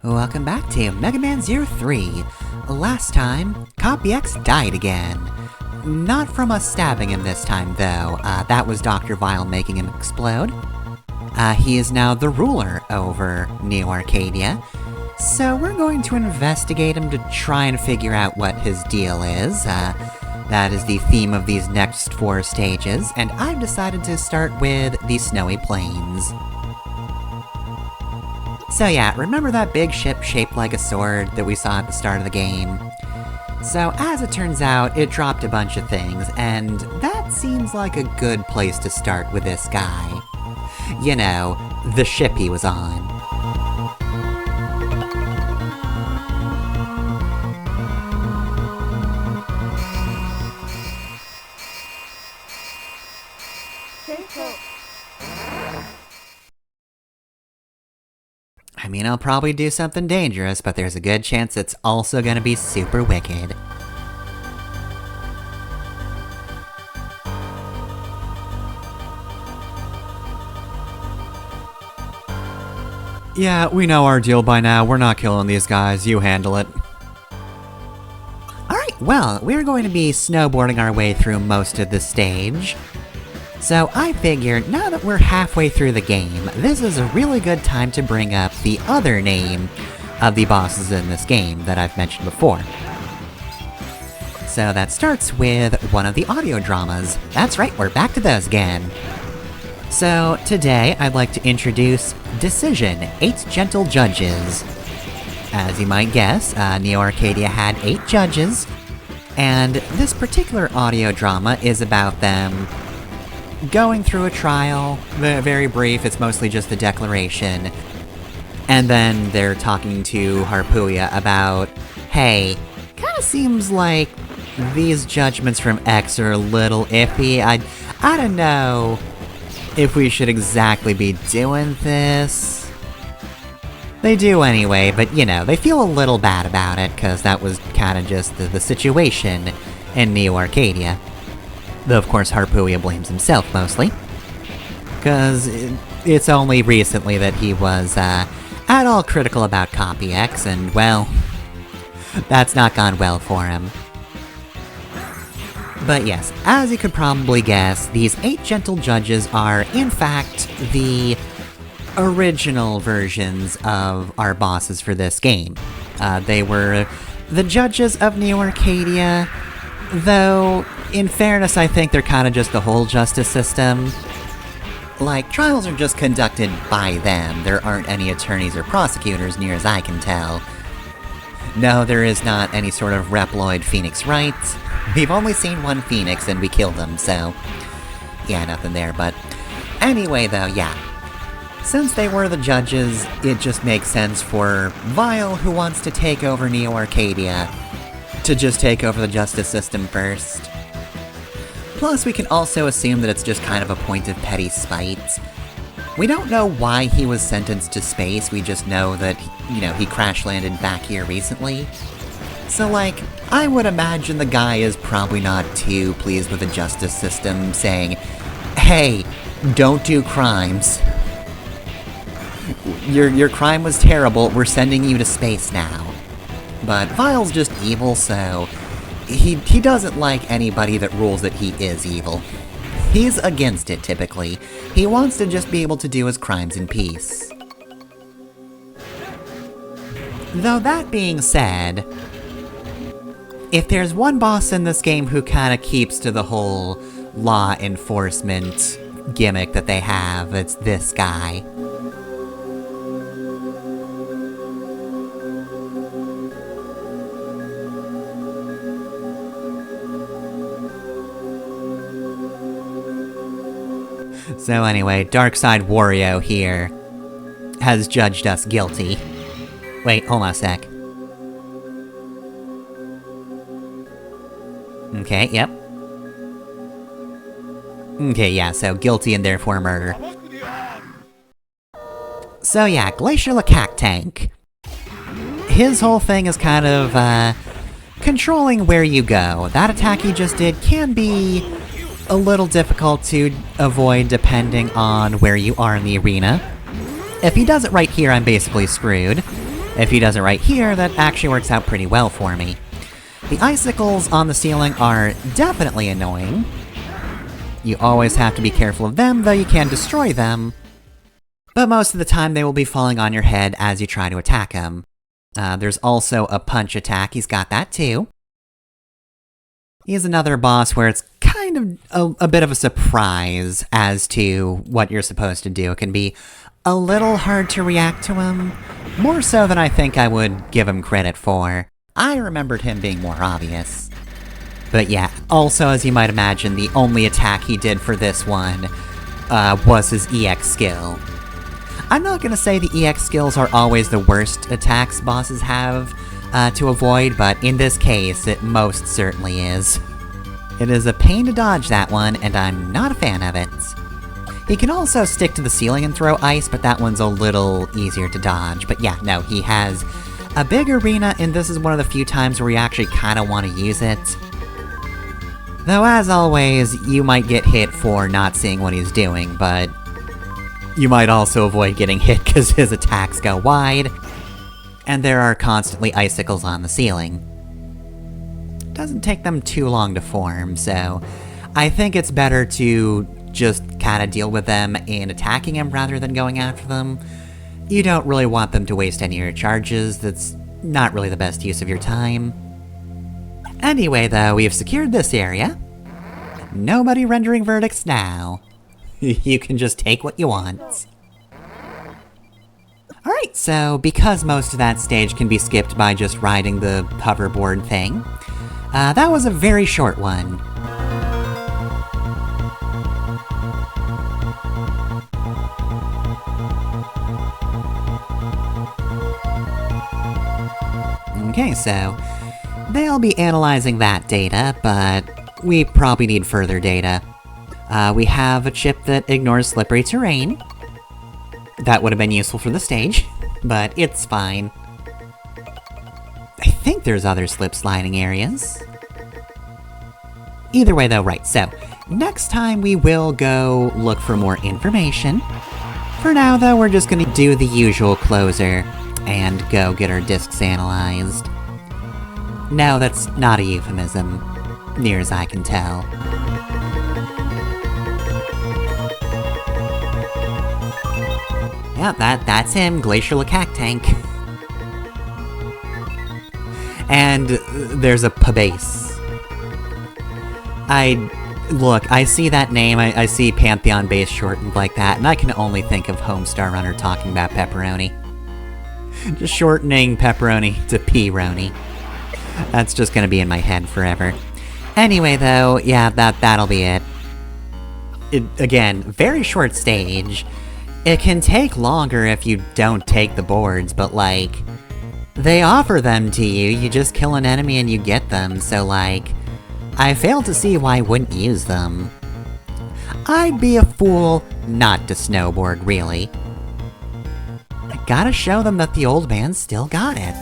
Welcome back to Mega Man 03. Last time, Copy X died again. Not from us stabbing him this time, though. That was Dr. Vile making him explode. He is now the ruler over Neo Arcadia, so we're going to investigate him to try and figure out what his deal is. That is the theme of these next 4 stages, and I've decided to start with the Snowy Plains. So yeah, remember that big ship shaped like a sword that we saw at the start of the game? So as it turns out, it dropped a bunch of things, and that seems like a good place to start with this guy. You know, the ship he was on. I mean, I'll probably do something dangerous, but there's a good chance it's also gonna be super wicked. Yeah, we know our deal by now. We're not killing these guys. You handle it. Alright, well, we're going to be snowboarding our way through most of the stage. So I figured, now that we're halfway through the game, this is a really good time to bring up the other name of the bosses in this game that I've mentioned before. So that starts with one of the audio dramas. That's right, we're back to those again. So today I'd like to introduce Decision, 8 Gentle Judges. As you might guess, Neo Arcadia had 8 judges, and this particular audio drama is about them going through a trial, very brief, it's mostly just the declaration, and then they're talking to Harpuya about, hey, kinda seems like these judgments from X are a little iffy, I don't know if we should exactly be doing this. They do anyway, but you know, they feel a little bad about it, cause that was kinda just the situation in Neo Arcadia. Though of course Harpuya blames himself mostly, cause it's only recently that he was, at all critical about Copy X, and well, that's not gone well for him. But yes, as you could probably guess, these 8 gentle judges are, in fact, the original versions of our bosses for this game. They were the judges of Neo Arcadia, though, in fairness, I think they're kinda just the whole justice system. Like, trials are just conducted by them, there aren't any attorneys or prosecutors near as I can tell. No, there is not any sort of Reploid Phoenix Wright. We've only seen one Phoenix and we killed him, so yeah, nothing there, but anyway though, yeah. Since they were the judges, it just makes sense for Vile, who wants to take over Neo Arcadia, to just take over the justice system first. Plus, we can also assume that it's just kind of a point of petty spite. We don't know why he was sentenced to space, we just know that, you know, he crash-landed back here recently. So, like, I would imagine the guy is probably not too pleased with the justice system, saying, hey, don't do crimes. Your crime was terrible, we're sending you to space now. But Vile's just evil, so he doesn't like anybody that rules that he is evil. He's against it, typically. He wants to just be able to do his crimes in peace. Though that being said, if there's one boss in this game who kinda keeps to the whole law enforcement gimmick that they have, it's this guy. So anyway, Darkside Wario here has judged us guilty. Wait, hold on a sec. Okay, yep. Okay, yeah, so guilty and therefore murder. So yeah, Glacier Cactank. His whole thing is kind of, controlling where you go. That attack he just did can be a little difficult to avoid depending on where you are in the arena. If he does it right here, I'm basically screwed. If he does it right here, that actually works out pretty well for me. The icicles on the ceiling are definitely annoying. You always have to be careful of them, though you can destroy them. But most of the time they will be falling on your head as you try to attack him. There's also a punch attack, he's got that too. He's another boss where it's kind of a bit of a surprise as to what you're supposed to do. It can be a little hard to react to him, more so than I think I would give him credit for. I remembered him being more obvious. But yeah, also as you might imagine, the only attack he did for this one was his EX skill. I'm not gonna say the EX skills are always the worst attacks bosses have to avoid, but in this case, it most certainly is. It is a pain to dodge that one, and I'm not a fan of it. He can also stick to the ceiling and throw ice, but that one's a little easier to dodge. But yeah, no, he has a big arena, and this is one of the few times where you actually kinda want to use it. Though as always, you might get hit for not seeing what he's doing, but you might also avoid getting hit because his attacks go wide, and there are constantly icicles on the ceiling. Doesn't take them too long to form, so I think it's better to just kinda deal with them in attacking him rather than going after them. You don't really want them to waste any of your charges, that's not really the best use of your time. Anyway though, we have secured this area. Nobody rendering verdicts now. You can just take what you want. Alright, so because most of that stage can be skipped by just riding the hoverboard thing, that was a very short one. Okay, so they'll be analyzing that data, but we probably need further data. We have a chip that ignores slippery terrain. That would have been useful for the stage, but it's fine. I think there's other slip-sliding areas. Either way though, right, so next time we will go look for more information. For now though, we're just gonna do the usual closer and go get our discs analyzed. No, that's not a euphemism, near as I can tell. Yeah, that's him, Glacial Cactank. And there's a Pabase. Look, I see that name, I see Pantheon base shortened like that, and I can only think of Homestar Runner talking about pepperoni. Just shortening pepperoni to P-roni. That's just gonna be in my head forever. Anyway though, yeah, that'll be it. Again, very short stage. It can take longer if you don't take the boards, but like, they offer them to you, you just kill an enemy and you get them, so like, I fail to see why I wouldn't use them. I'd be a fool not to snowboard, really. I gotta show them that the old man still got it.